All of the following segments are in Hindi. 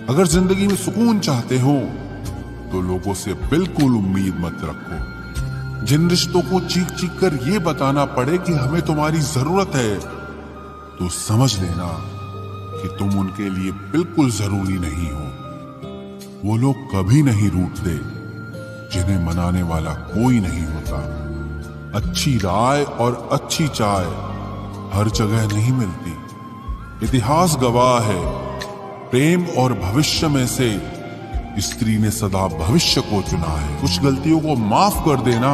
अगर जिंदगी में सुकून चाहते हो तो लोगों से बिल्कुल उम्मीद मत रखो। जिन रिश्तों को चीख चीख कर ये बताना पड़े कि हमें तुम्हारी जरूरत है, तो समझ लेना कि तुम उनके लिए बिल्कुल जरूरी नहीं हो। वो लोग कभी नहीं रूठते जिन्हें मनाने वाला कोई नहीं होता। अच्छी राय और अच्छी चाय हर जगह नहीं मिलती। इतिहास गवाह है, प्रेम और भविष्य में से स्त्री ने सदा भविष्य को चुना है। कुछ गलतियों को माफ कर देना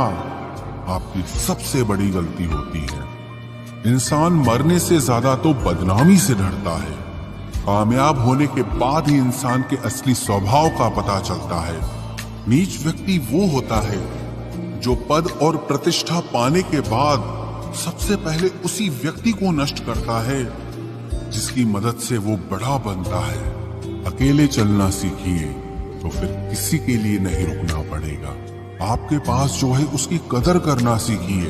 आपकी सबसे बड़ी गलती होती है। इंसान मरने से ज्यादा तो बदनामी से डरता है। कामयाब होने के बाद ही इंसान के असली स्वभाव का पता चलता है। नीच व्यक्ति वो होता है जो पद और प्रतिष्ठा पाने के बाद सबसे पहले उसी व्यक्ति को नष्ट करता है जिसकी मदद से वो बड़ा बनता है। अकेले चलना सीखिए तो फिर किसी के लिए नहीं रुकना पड़ेगा। आपके पास जो है उसकी कदर करना सीखिए,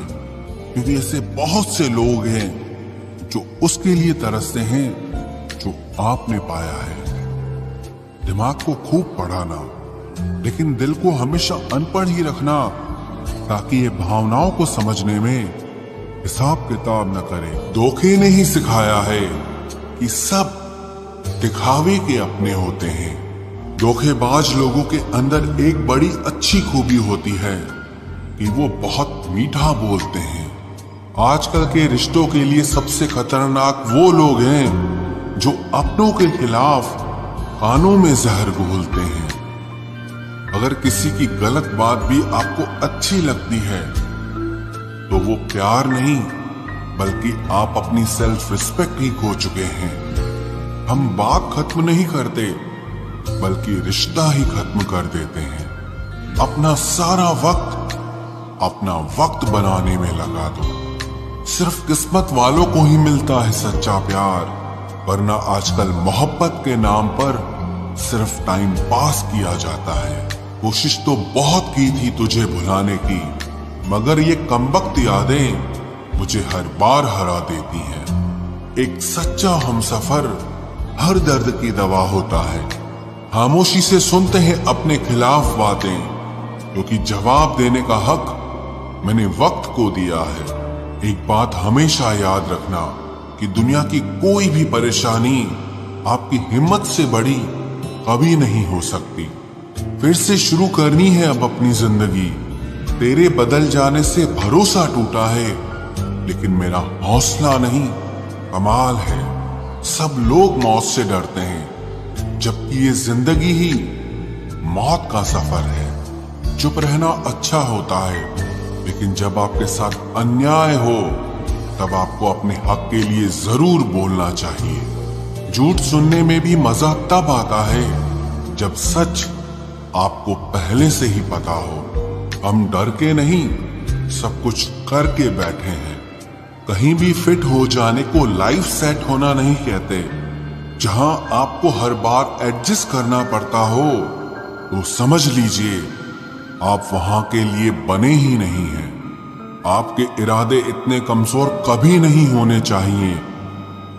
क्योंकि ऐसे बहुत से लोग हैं जो उसके लिए तरसते हैं जो आपने पाया है। दिमाग को खूब पढ़ाना, लेकिन दिल को हमेशा अनपढ़ ही रखना, ताकि ये भावनाओं को समझने में हिसाब किताब न करे। धोखे ने ही सिखाया है कि सब दिखावे के अपने होते हैं। धोखेबाज लोगों के अंदर एक बड़ी अच्छी खूबी होती है कि वो बहुत मीठा बोलते हैं। आजकल के रिश्तों के लिए सबसे खतरनाक वो लोग हैं जो अपनों के खिलाफ कानों में जहर घोलते हैं। अगर किसी की गलत बात भी आपको अच्छी लगती है तो वो प्यार नहीं, बल्कि आप अपनी सेल्फ रिस्पेक्ट ही खो चुके हैं। हम बात खत्म नहीं करते, बल्कि रिश्ता ही खत्म कर देते हैं। अपना सारा वक्त बनाने में लगा दो। सिर्फ किस्मत वालों को ही मिलता है सच्चा प्यार, वरना आजकल मोहब्बत के नाम पर सिर्फ टाइम पास किया जाता है। कोशिश तो बहुत की थी तुझे भुलाने की, मगर ये कमबख्त यादें मुझे हर बार हरा देती हैं। एक सच्चा हमसफर हर दर्द की दवा होता है। खामोशी से सुनते हैं अपने खिलाफ बातें, क्योंकि जवाब देने का हक मैंने वक्त को दिया है। एक बात हमेशा याद रखना कि दुनिया की कोई भी परेशानी आपकी हिम्मत से बड़ी कभी नहीं हो सकती। फिर से शुरू करनी है अब अपनी जिंदगी। तेरे बदल जाने से भरोसा टूटा है, लेकिन मेरा हौसला नहीं, कमाल है। सब लोग मौत से डरते हैं, जबकि ये जिंदगी ही मौत का सफर है। चुप रहना अच्छा होता है, लेकिन जब आपके साथ अन्याय हो तब आपको अपने हक के लिए जरूर बोलना चाहिए। झूठ सुनने में भी मजा तब आता है जब सच आपको पहले से ही पता हो। हम डर के नहीं, सब कुछ करके बैठे हैं। कहीं भी फिट हो जाने को लाइफ सेट होना नहीं कहते। जहां आपको हर बार एडजस्ट करना पड़ता हो तो समझ लीजिए आप वहां के लिए बने ही नहीं हैं। आपके इरादे इतने कमजोर कभी नहीं होने चाहिए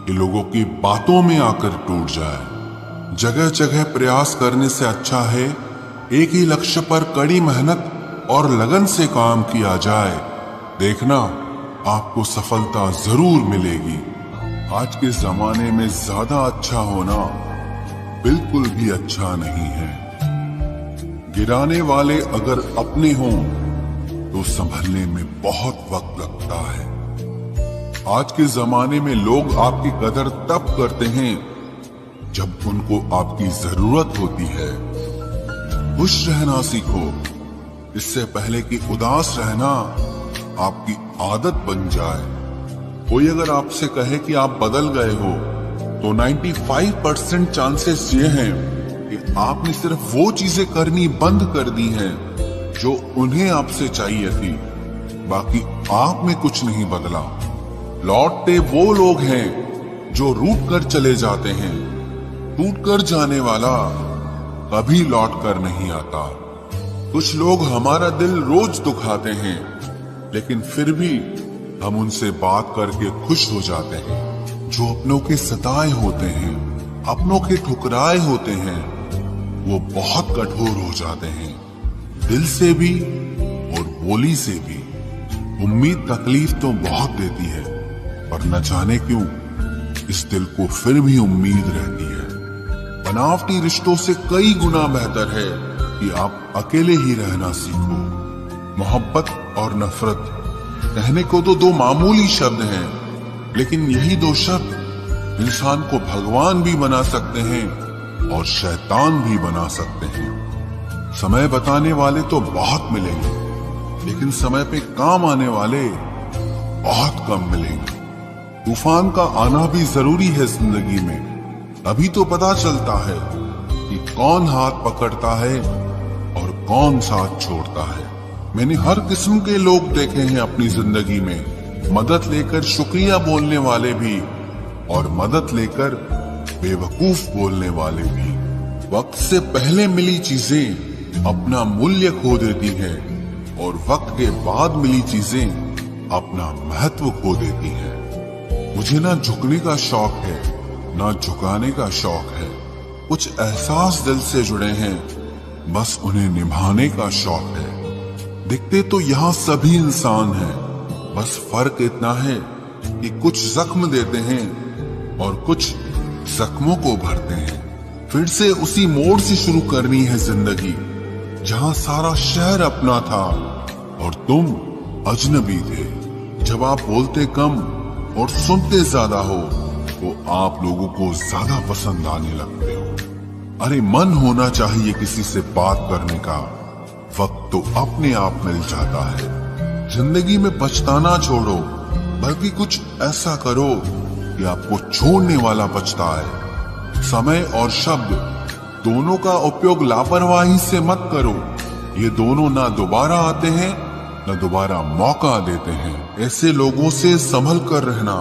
कि लोगों की बातों में आकर टूट जाए। जगह जगह प्रयास करने से अच्छा है एक ही लक्ष्य पर कड़ी मेहनत और लगन से काम किया जाए। देखना आपको सफलता जरूर मिलेगी। आज के जमाने में ज्यादा अच्छा होना बिल्कुल भी अच्छा नहीं है। गिराने वाले अगर अपने हों तो संभलने में बहुत वक्त लगता है। आज के जमाने में लोग आपकी कदर तब करते हैं जब उनको आपकी जरूरत होती है। खुश रहना सीखो, इससे पहले कि उदास रहना आपकी आदत बन जाए। कोई अगर आपसे कहे कि आप बदल गए हो तो 95% चांसेस ये हैं कि आपने सिर्फ वो चीजें करनी बंद कर दी हैं जो उन्हें आपसे चाहिए थी। बाकी आप में कुछ नहीं बदला। लौटते वो लोग हैं जो रूठ कर चले जाते हैं। टूट कर जाने वाला कभी लौट कर नहीं आता। कुछ लोग हमारा दिल रोज दुखाते हैं, लेकिन फिर भी हम उनसे बात करके खुश हो जाते हैं। जो अपनों के सताए होते हैं, अपनों के ठुकराए होते हैं, वो बहुत कठोर हो जाते हैं, दिल से भी और बोली से भी। उम्मीद तकलीफ तो बहुत देती है, पर न जाने क्यों इस दिल को फिर भी उम्मीद रहती है। बनावटी रिश्तों से कई गुना बेहतर है कि आप अकेले ही रहना सीखो। मोहब्बत और नफरत कहने को तो दो मामूली शब्द हैं, लेकिन यही दो शब्द इंसान को भगवान भी बना सकते हैं और शैतान भी बना सकते हैं। समय बताने वाले तो बहुत मिलेंगे, लेकिन समय पे काम आने वाले बहुत कम मिलेंगे। तूफान का आना भी जरूरी है जिंदगी में, तभी तो पता चलता है कि कौन हाथ पकड़ता है और कौन साथ छोड़ता है। मैंने हर किस्म के लोग देखे हैं अपनी जिंदगी में, मदद लेकर शुक्रिया बोलने वाले भी और मदद लेकर बेवकूफ बोलने वाले भी। वक्त से पहले मिली चीजें अपना मूल्य खो देती हैं और वक्त के बाद मिली चीजें अपना महत्व खो देती हैं। मुझे ना झुकने का शौक है, ना झुकाने का शौक है। कुछ एहसास दिल से जुड़े हैं, बस उन्हें निभाने का शौक है। दिखते तो यहाँ सभी इंसान हैं, बस फर्क इतना है कि कुछ जख्म देते हैं और कुछ जख्मों को भरते हैं। फिर से उसी मोड़ से शुरू करनी है जिंदगी, जहाँ सारा शहर अपना था और तुम अजनबी थे। जब आप बोलते कम और सुनते ज्यादा हो तो आप लोगों को ज्यादा पसंद आने लगते हो। अरे मन होना चाहिए किसी से बात करने का, वक्त तो अपने आप मिल जाता है। जिंदगी में पछताना छोड़ो, बल्कि कुछ ऐसा करो कि आपको छोड़ने वाला पछताए। समय और शब्द दोनों का उपयोग लापरवाही से मत करो, ये दोनों ना दोबारा आते हैं न दोबारा मौका देते हैं। ऐसे लोगों से संभल कर रहना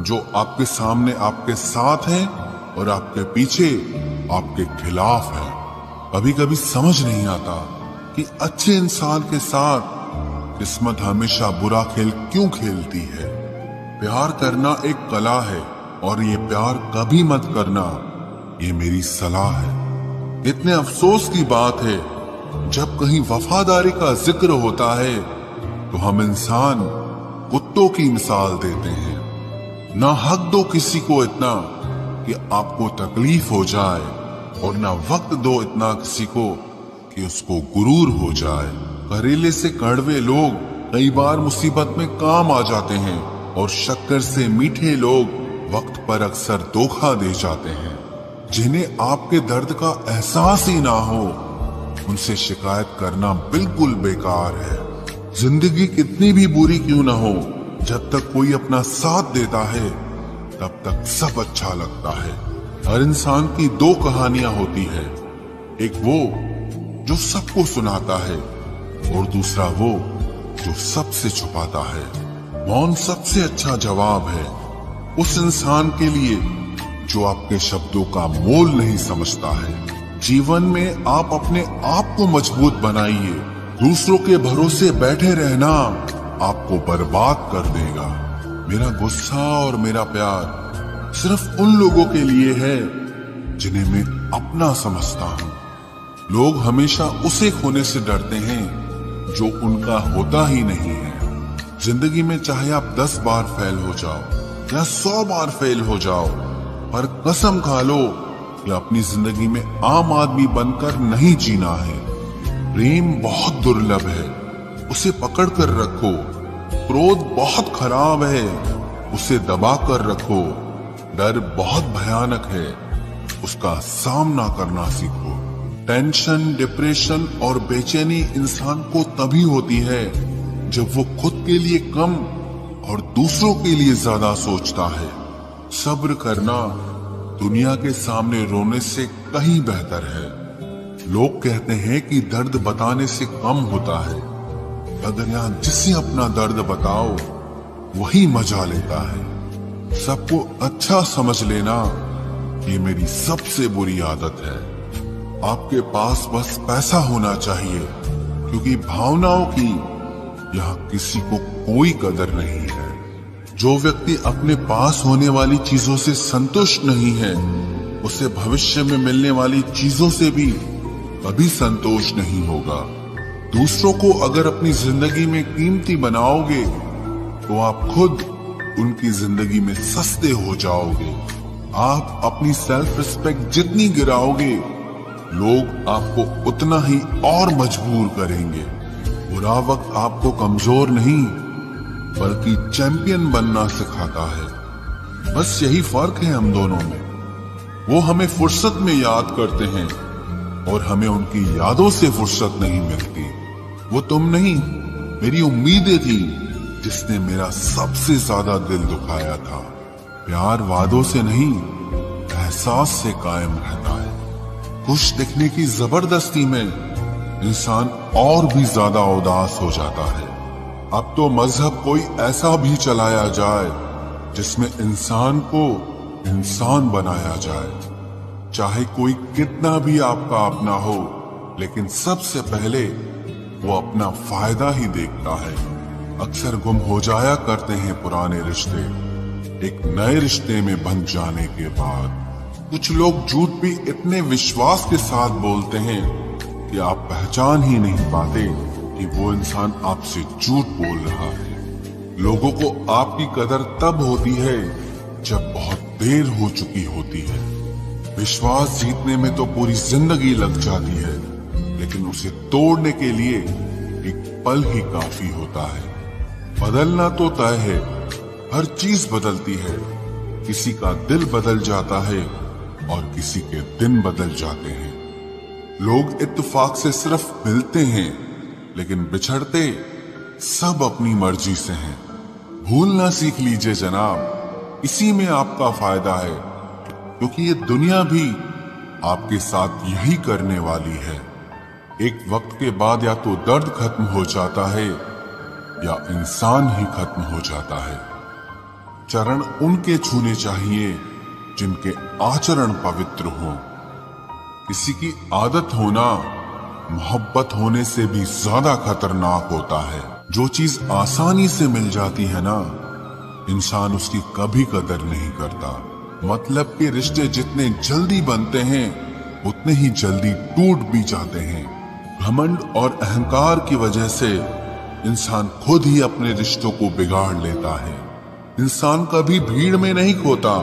जो आपके सामने आपके साथ हैं और आपके पीछे आपके खिलाफ है। कभी कभी समझ नहीं आता कि अच्छे इंसान के साथ किस्मत हमेशा बुरा खेल क्यों खेलती है। प्यार करना एक कला है और ये प्यार कभी मत करना, ये मेरी सलाह है। इतने अफसोस की बात है, जब कहीं वफादारी का जिक्र होता है तो हम इंसान कुत्तों की मिसाल देते हैं। ना हक दो किसी को इतना कि आपको तकलीफ हो जाए, और ना वक्त दो इतना किसी को कि उसको गुरूर हो जाए। करेले से कड़वे लोग कई बार मुसीबत में काम आ जाते हैं, और शक्कर से मीठे लोग वक्त पर अक्सर धोखा दे जाते हैं। जिन्हें आपके दर्द का एहसास ही ना हो, उनसे शिकायत करना बिल्कुल बेकार है। जिंदगी कितनी भी बुरी क्यों ना हो, जब तक कोई अपना साथ देता है तब तक सब अच्छा लगता है। हर इंसान की दो कहानियां होती है, एक वो जो सबको सुनाता है और दूसरा वो जो सबसे छुपाता है। मौन सबसे अच्छा जवाब है उस इंसान के लिए जो आपके शब्दों का मोल नहीं समझता है। जीवन में आप अपने आप को मजबूत बनाइए, दूसरों के भरोसे बैठे रहना आपको बर्बाद कर देगा। मेरा गुस्सा और मेरा प्यार सिर्फ उन लोगों के लिए है जिन्हें मैं अपना समझता हूँ। लोग हमेशा उसे खोने से डरते हैं जो उनका होता ही नहीं है। जिंदगी में चाहे आप 10 बार फेल हो जाओ या 100 बार फेल हो जाओ, पर कसम खा लो कि अपनी जिंदगी में आम आदमी बनकर नहीं जीना है। प्रेम बहुत दुर्लभ है, उसे पकड़ कर रखो। क्रोध बहुत खराब है, उसे दबा कर रखो। डर बहुत भयानक है, उसका सामना करना सीखो। टेंशन, डिप्रेशन और बेचैनी इंसान को तभी होती है जब वो खुद के लिए कम और दूसरों के लिए ज्यादा सोचता है। सब्र करना दुनिया के सामने रोने से कहीं बेहतर है। लोग कहते हैं कि दर्द बताने से कम होता है, मगर यहाँ जिसे अपना दर्द बताओ वही मजा लेता है। सबको अच्छा समझ लेना ये मेरी सबसे बुरी आदत है। आपके पास बस पैसा होना चाहिए, क्योंकि भावनाओं की यहाँ किसी को कोई कदर नहीं है। जो व्यक्ति अपने पास होने वाली चीजों से संतुष्ट नहीं है, उसे भविष्य में मिलने वाली चीजों से भी कभी संतोष नहीं होगा। दूसरों को अगर अपनी जिंदगी में कीमती बनाओगे तो आप खुद उनकी जिंदगी में सस्ते हो जाओगे। आप अपनी सेल्फ रिस्पेक्ट जितनी गिराओगे, लोग आपको उतना ही और मजबूर करेंगे। बुरा वक्त आपको कमजोर नहीं बल्कि चैंपियन बनना सिखाता है। बस यही फर्क है हम दोनों में। वो हमें फुर्सत में याद करते हैं और हमें उनकी यादों से फुर्सत नहीं मिलती। वो तुम नहीं, मेरी उम्मीदें थी जिसने मेरा सबसे ज्यादा दिल दुखाया था। प्यार वादों से नहीं, एहसास से कायम रहता है। खुश दिखने की जबरदस्ती में इंसान और भी ज्यादा उदास हो जाता है। अब तो मजहब कोई ऐसा भी चलाया जाए जिसमें इंसान को इंसान बनाया जाए। चाहे कोई कितना भी आपका अपना हो, लेकिन सबसे पहले वो अपना फायदा ही देखता है। अक्सर गुम हो जाया करते हैं पुराने रिश्ते एक नए रिश्ते में बन जाने के बाद। कुछ लोग झूठ भी इतने विश्वास के साथ बोलते हैं कि आप पहचान ही नहीं पाते कि वो इंसान आपसे झूठ बोल रहा है। लोगों को आपकी कदर तब होती है जब बहुत देर हो चुकी होती है। विश्वास जीतने में तो पूरी जिंदगी लग जाती है, लेकिन उसे तोड़ने के लिए एक पल ही काफी होता है। बदलना तो तय है, हर चीज बदलती है। किसी का दिल बदल जाता है और किसी के दिन बदल जाते हैं। लोग इत्तेफाक से सिर्फ मिलते हैं, लेकिन बिछड़ते सब अपनी मर्जी से हैं। भूलना सीख लीजिए जनाब, इसी में आपका फायदा है, क्योंकि ये दुनिया भी आपके साथ यही करने वाली है। एक वक्त के बाद या तो दर्द खत्म हो जाता है या इंसान ही खत्म हो जाता है। चरण उनके छूने चाहिए जिनके आचरण पवित्र हो। किसी की आदत होना मोहब्बत होने से भी ज्यादा खतरनाक होता है। जो चीज आसानी से मिल जाती है ना, इंसान उसकी कभी कदर नहीं करता। मतलब के रिश्ते जितने जल्दी बनते हैं उतने ही जल्दी टूट भी जाते हैं। घमंड और अहंकार की वजह से इंसान खुद ही अपने रिश्तों को बिगाड़ लेता है। इंसान कभी भीड़ में नहीं खोता,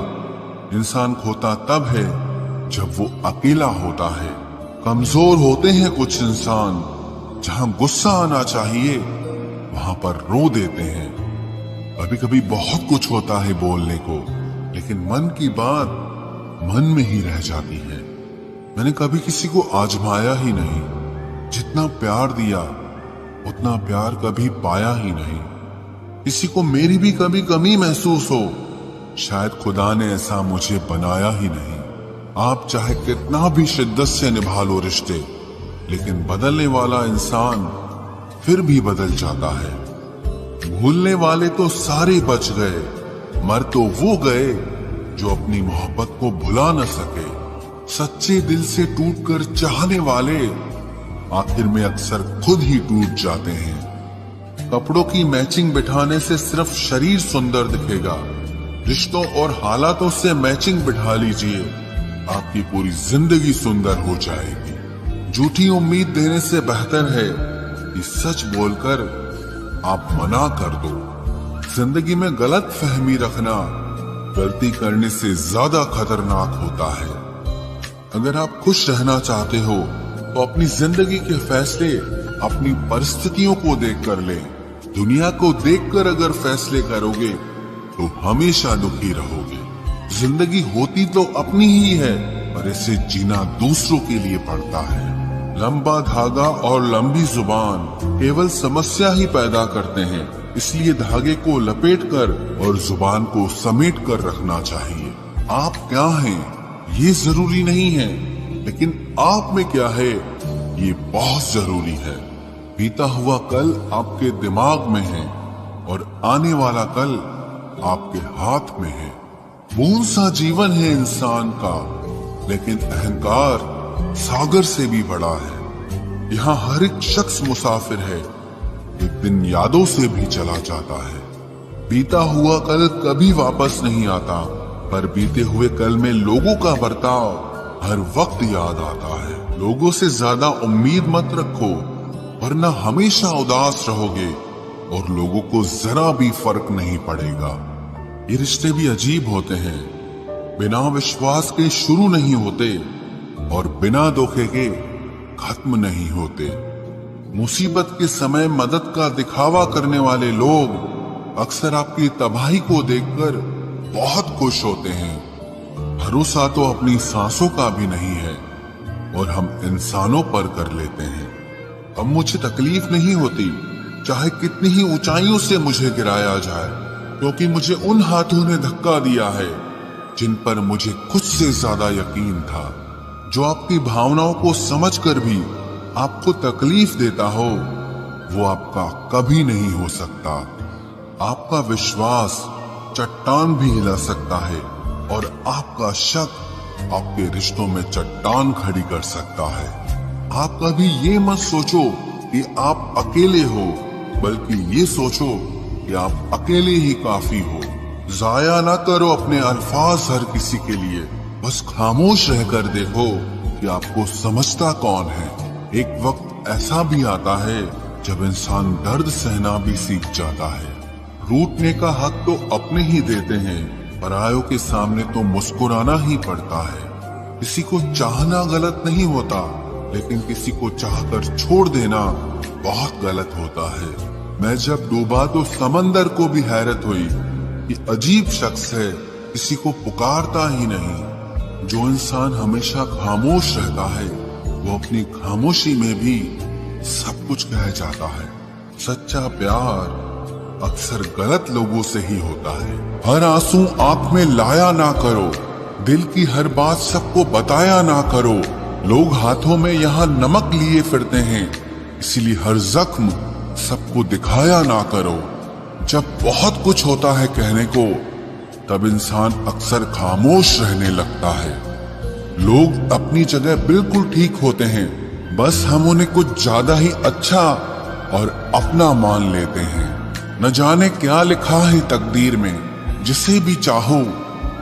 इंसान खोता तब है जब वो अकेला होता है। कमजोर होते हैं कुछ इंसान, जहां गुस्सा आना चाहिए वहां पर रो देते हैं। कभी कभी बहुत कुछ होता है बोलने को, लेकिन मन की बात मन में ही रह जाती है। मैंने कभी किसी को आजमाया ही नहीं। जितना प्यार दिया उतना प्यार कभी पाया ही नहीं। किसी को मेरी भी कभी कमी महसूस हो, शायद खुदा ने ऐसा मुझे बनाया ही नहीं। आप चाहे कितना भी शिद्दत से निभा लो रिश्ते, लेकिन बदलने वाला इंसान फिर भी बदल जाता है। भूलने वाले तो सारे बच गए, मर तो वो गए जो अपनी मोहब्बत को भुला न सके। सच्चे दिल से टूटकर चाहने वाले आखिर में अक्सर खुद ही टूट जाते हैं। कपड़ों की मैचिंग बिठाने से सिर्फ शरीर सुंदर दिखेगा। रिश्तों और हालातों से मैचिंग बिठा लीजिए, आपकी पूरी जिंदगी सुंदर हो जाएगी। झूठी उम्मीद देने से बेहतर है कि सच बोलकर आप मना कर दो। जिंदगी में गलत फहमी रखना गलती करने से ज्यादा खतरनाक होता है। अगर आप खुश रहना चाहते हो तो अपनी जिंदगी के फैसले अपनी परिस्थितियों को देखकर लें। दुनिया को देखकर अगर फैसले करोगे तो हमेशा दुखी रहोगे। जिंदगी होती तो अपनी ही है, पर इसे जीना दूसरों के लिए पड़ता है। लंबा धागा और लंबी जुबान केवल समस्या ही पैदा करते हैं, इसलिए धागे को लपेटकर और जुबान को समेट कर रखना चाहिए। आप क्या हैं ये जरूरी नहीं है, लेकिन आप में क्या है ये बहुत जरूरी है। बीता हुआ कल आपके दिमाग में है और आने वाला कल आपके हाथ में है। बूंद सा जीवन है इंसान का, लेकिन अहंकार सागर से भी बड़ा है। यहाँ हर एक शख्स मुसाफिर है, एक दिन यादों से भी चला जाता है। बीता हुआ कल कभी वापस नहीं आता, पर बीते हुए कल में लोगों का बर्ताव हर वक्त याद आता है। लोगों से ज्यादा उम्मीद मत रखो, वरना हमेशा उदास रहोगे और लोगों को जरा भी फर्क नहीं पड़ेगा। ये रिश्ते भी अजीब होते हैं, बिना विश्वास के शुरू नहीं होते और बिना धोखे के खत्म नहीं होते। मुसीबत के समय मदद का दिखावा करने वाले लोग अक्सर आपकी तबाही को देखकर बहुत खुश होते हैं। भरोसा तो अपनी सांसों का भी नहीं है और हम इंसानों पर कर लेते हैं। अब मुझे तकलीफ नहीं होती चाहे कितनी ही ऊंचाइयों से मुझे गिराया जाए, क्योंकि मुझे उन हाथों ने धक्का दिया है जिन पर मुझे खुद से ज्यादा यकीन था। जो आपकी भावनाओं को समझकर भी आपको तकलीफ देता हो, वो आपका कभी नहीं हो सकता। आपका विश्वास चट्टान भी हिला सकता है और आपका शक आपके रिश्तों में चट्टान खड़ी कर सकता है। आप कभी ये मत सोचो कि आप अकेले हो, बल्कि ये सोचो कि आप अकेले ही काफी हो। जाया ना करो अपने अल्फाज हर किसी के लिए, बस खामोश रहकर देखो कि आपको समझता कौन है। एक वक्त ऐसा भी आता है जब इंसान दर्द सहना भी सीख जाता है। रूठने का हक तो अपने ही देते हैं, परायों के सामने तो मुस्कुराना ही पड़ता है। किसी को चाहना गलत नहीं होता, लेकिन किसी को चाहकर छोड़ देना बहुत गलत होता है। मैं जब डूबा तो समंदर को भी हैरत हुई कि अजीब शख्स है, किसी को पुकारता ही नहीं। जो इंसान हमेशा खामोश रहता है, वो अपनी खामोशी में भी सब कुछ कह जाता है। सच्चा प्यार अक्सर गलत लोगों से ही होता है। हर आंसू आंख में लाया ना करो, दिल की हर बात सबको बताया ना करो। लोग हाथों में यहाँ नमक लिए फिरते हैं, इसीलिए हर जख्म सबको दिखाया ना करो। जब बहुत कुछ होता है कहने को, तब इंसान अक्सर खामोश रहने लगता है। लोग अपनी जगह बिल्कुल ठीक होते हैं, बस हम उन्हें कुछ ज्यादा ही अच्छा और अपना मान लेते हैं। न जाने क्या लिखा है तकदीर में, जिसे भी चाहो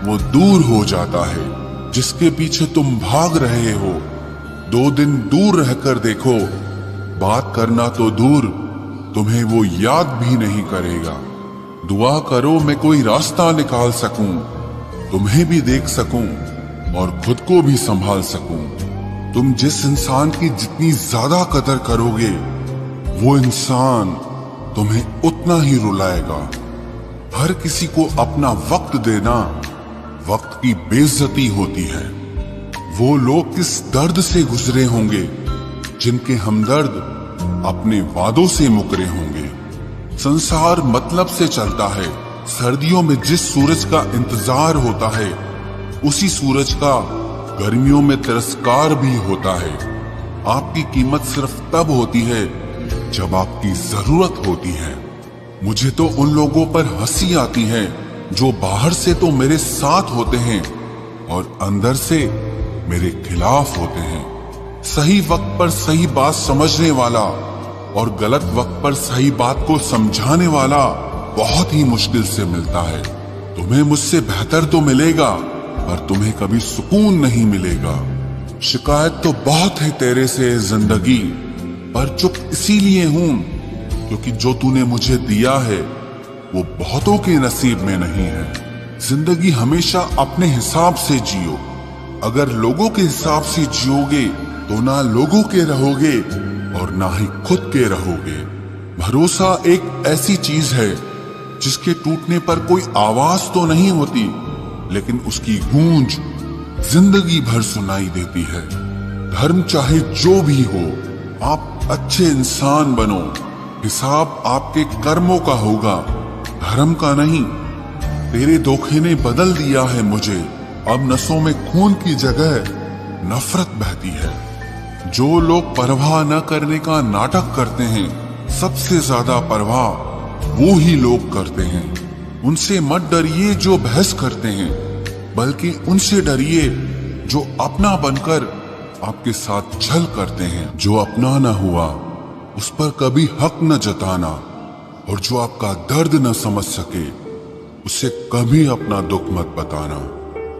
वो दूर हो जाता है। जिसके पीछे तुम भाग रहे हो, 2 दिन दूर रहकर देखो, बात करना तो दूर, तुम्हें वो याद भी नहीं करेगा। दुआ करो मैं कोई रास्ता निकाल सकूं, तुम्हें भी देख सकूं और खुद को भी संभाल सकूं। तुम जिस इंसान की जितनी ज्यादा कदर करोगे, वो इंसान तुम्हें उतना ही रुलाएगा। हर किसी को अपना वक्त देना वक्त की बेइज्जती होती है। वो लोग किस दर्द से गुजरे होंगे जिनके हमदर्द अपने वादों से मुकरे होंगे। संसार मतलब से चलता है। सर्दियों में जिस सूरज का इंतजार होता है, उसी सूरज का गर्मियों में तिरस्कार भी होता है। आपकी कीमत सिर्फ तब होती है जब आपकी जरूरत होती है। मुझे तो उन लोगों पर हंसी आती है जो बाहर से तो मेरे साथ होते हैं और अंदर से मेरे खिलाफ होते हैं। सही वक्त पर सही बात समझने वाला और गलत वक्त पर सही बात को समझाने वाला बहुत ही मुश्किल से मिलता है। तुम्हें मुझसे बेहतर तो मिलेगा, पर तुम्हें कभी सुकून नहीं मिलेगा। शिकायत तो बहुत है तेरे से जिंदगी, पर चुप इसीलिए हूं क्योंकि जो तूने मुझे दिया है वो बहुतों के नसीब में नहीं है। जिंदगी हमेशा अपने हिसाब से जियो। अगर लोगों के हिसाब से जियोगे तो ना लोगों के रहोगे और ना ही खुद के रहोगे। भरोसा एक ऐसी चीज है जिसके टूटने पर कोई आवाज तो नहीं होती, लेकिन उसकी गूंज जिंदगी भर सुनाई देती है। धर्म चाहे जो भी हो, आप अच्छे इंसान बनो। हिसाब आपके कर्मों का होगा, धर्म का नहीं। तेरे धोखे ने बदल दिया है मुझे, अब नसों में खून की जगह नफरत बहती है। जो लोग परवाह न करने का नाटक करते हैं, सबसे ज्यादा परवाह वो ही लोग करते हैं। उनसे मत डरिए जो बहस करते हैं, बल्कि उनसे डरिए जो अपना बनकर आपके साथ छल करते हैं। जो अपना न हुआ उस पर कभी हक न जताना, और जो आपका दर्द न समझ सके उसे कभी अपना दुख मत बताना।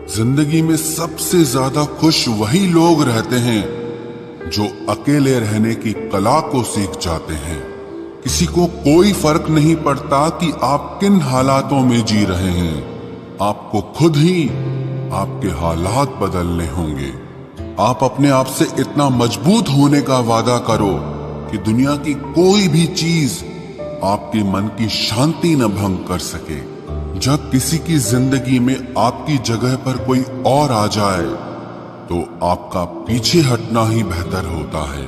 जिंदगी में सबसे ज्यादा खुश वही लोग रहते हैं जो अकेले रहने की कला को सीख जाते हैं। किसी को कोई फर्क नहीं पड़ता कि आप किन हालातों में जी रहे हैं, आपको खुद ही आपके हालात बदलने होंगे। आप अपने आप से इतना मजबूत होने का वादा करो कि दुनिया की कोई भी चीज आपके मन की शांति न भंग कर सके। जब किसी की जिंदगी में आपकी जगह पर कोई और आ जाए तो आपका पीछे हटना ही बेहतर होता है।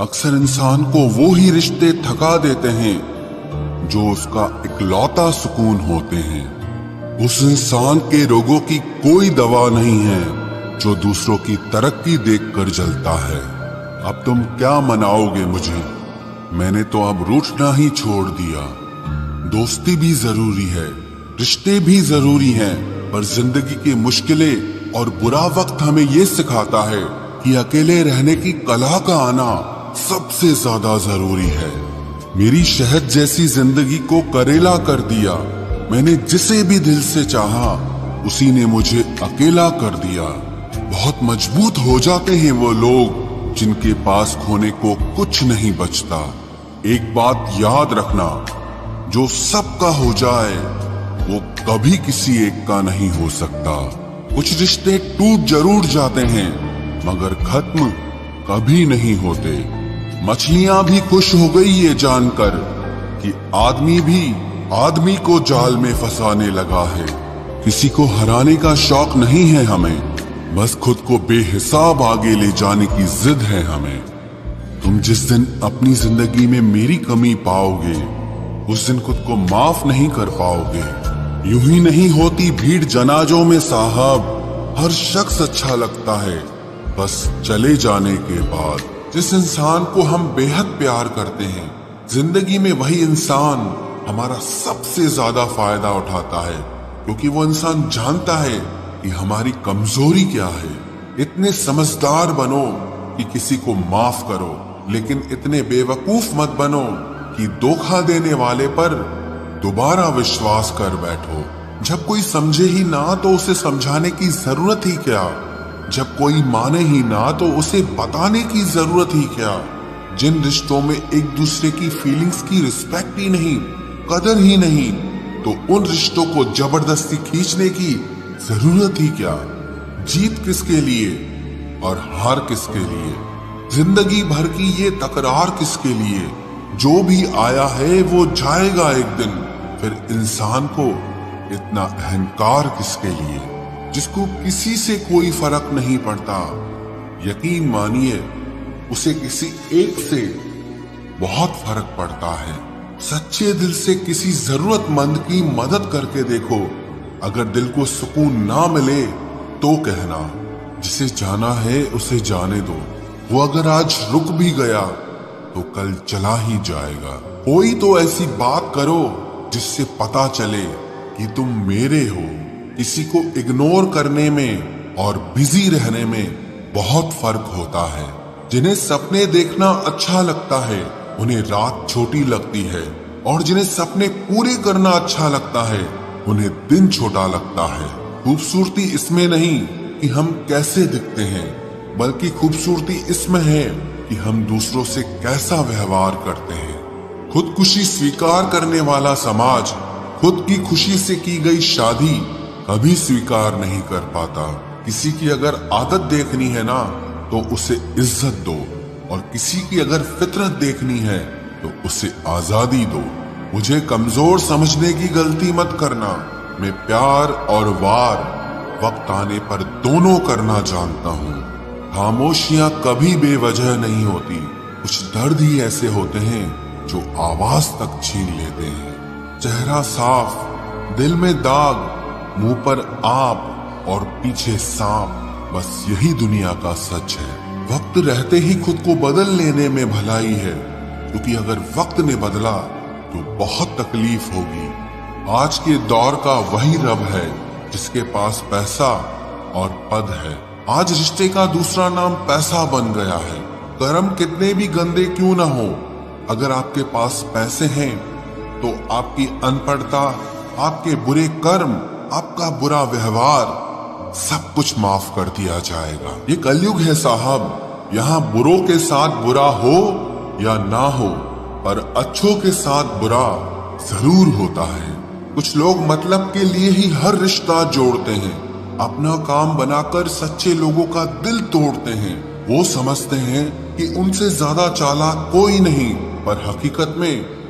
अक्सर इंसान को वो ही रिश्ते थका देते हैं जो उसका इकलौता सुकून होते हैं। उस इंसान के रोगों की कोई दवा नहीं है जो दूसरों की तरक्की देखकर जलता है। अब तुम क्या मनाओगे मुझे? मैंने तो अब रूठना ही छोड़ दिया। दोस्ती भी जरूरी है, रिश्ते भी जरूरी हैं, पर जिंदगी की मुश्किलें और बुरा वक्त हमें ये सिखाता है कि अकेले रहने की कला का आना सबसे ज्यादा जरूरी है। मेरी शहद जैसी जिंदगी को करेला कर दिया। मैंने जिसे भी दिल से चाहा उसी ने मुझे अकेला कर दिया। बहुत मजबूत हो जाते हैं वो लोग जिनके पास खोने को कुछ नहीं बचता। एक बात याद रखना, जो सबका हो जाए वो कभी किसी एक का नहीं हो सकता। कुछ रिश्ते टूट जरूर जाते हैं मगर खत्म कभी नहीं होते। मछलियां भी खुश हो गई ये जानकर कि आदमी भी आदमी को जाल में फंसाने लगा है। किसी को हराने का शौक नहीं है हमें, बस खुद को बेहिसाब आगे ले जाने की जिद है हमें। तुम जिस दिन अपनी जिंदगी में मेरी कमी पाओगे उस दिन खुद को माफ नहीं कर पाओगे। यूं ही नहीं होती भीड़ जनाजों में साहब, हर शख्स अच्छा लगता है बस चले जाने के बाद। जिस इंसान को हम बेहद प्यार करते हैं, जिंदगी में वही इंसान हमारा सबसे ज्यादा फायदा उठाता है, क्योंकि वो इंसान जानता है कि हमारी कमजोरी क्या है। इतने समझदार बनो कि किसी को माफ करो, लेकिन इतने बेवकूफ मत बनो कि धोखा देने वाले पर दोबारा विश्वास कर बैठो। जब कोई समझे ही ना तो उसे समझाने की जरूरत ही क्या? जब कोई माने ही ना तो उसे बताने की जरूरत ही क्या? जिन रिश्तों में एक दूसरे की फीलिंग्स की रिस्पेक्ट ही नहीं, कदर ही नहीं, तो उन रिश्तों को जबरदस्ती खींचने की जरूरत ही क्या? जीत किसके लिए और हार किसके लिए? जिंदगी भर की ये तकरार किसके लिए? जो भी आया है वो जाएगा एक दिन। फिर इंसान को इतना अहंकार किसके लिए, जिसको किसी से कोई फर्क नहीं पड़ता? यकीन मानिए उसे किसी एक से बहुत फर्क पड़ता है। सच्चे दिल से किसी जरूरतमंद की मदद करके देखो। अगर दिल को सुकून ना मिले तो कहना, जिसे जाना है उसे जाने दो। वो अगर आज रुक भी गया तो कल चला ही जाएगा। कोई तो ऐसी बात करो जिससे पता चले कि तुम मेरे हो। किसी को इग्नोर करने में और बिजी रहने में बहुत फर्क होता है। जिन्हें सपने देखना अच्छा लगता है उन्हें रात छोटी लगती है, और जिन्हें सपने पूरे करना अच्छा लगता है उन्हें दिन छोटा लगता है। खूबसूरती इसमें नहीं कि हम कैसे दिखते हैं, बल्कि खूबसूरती इसमें है कि हम दूसरों से कैसा व्यवहार करते हैं। खुदकुशी स्वीकार करने वाला समाज खुद की खुशी से की गई शादी कभी स्वीकार नहीं कर पाता। किसी की अगर आदत देखनी है ना तो उसे इज्जत दो, और किसी की अगर फितरत देखनी है तो उसे आजादी दो। मुझे कमजोर समझने की गलती मत करना। मैं प्यार और वार वक्त आने पर दोनों करना जानता हूँ। खामोशियां कभी बेवजह नहीं होती। कुछ दर्द ही ऐसे होते हैं जो आवाज तक छीन लेते हैं। चेहरा साफ, दिल में दाग, मुंह पर आप और पीछे सांप, बस यही दुनिया का सच है। वक्त रहते ही खुद को बदल लेने में भलाई है, क्योंकि अगर वक्त ने बदला तो बहुत तकलीफ होगी। आज के दौर का वही रब है जिसके पास पैसा और पद है। आज रिश्ते का दूसरा नाम पैसा बन गया है। कर्म कितने भी गंदे क्यों ना हो, अगर आपके पास पैसे हैं तो आपकी अनपढ़ता, आपके बुरे कर्म, आपका बुरा व्यवहार सब कुछ माफ कर दिया जाएगा। ये कलयुग है साहब, यहाँ बुरों के साथ बुरा हो या ना हो, पर अच्छों के साथ बुरा जरूर होता है। कुछ लोग मतलब के लिए ही हर रिश्ता जोड़ते हैं, अपना काम बनाकर सच्चे लोगों का दिल तोड़ते हैं। वो समझते हैं कि उनसे ज्यादा चालाक कोई नहीं, पर हकीकत में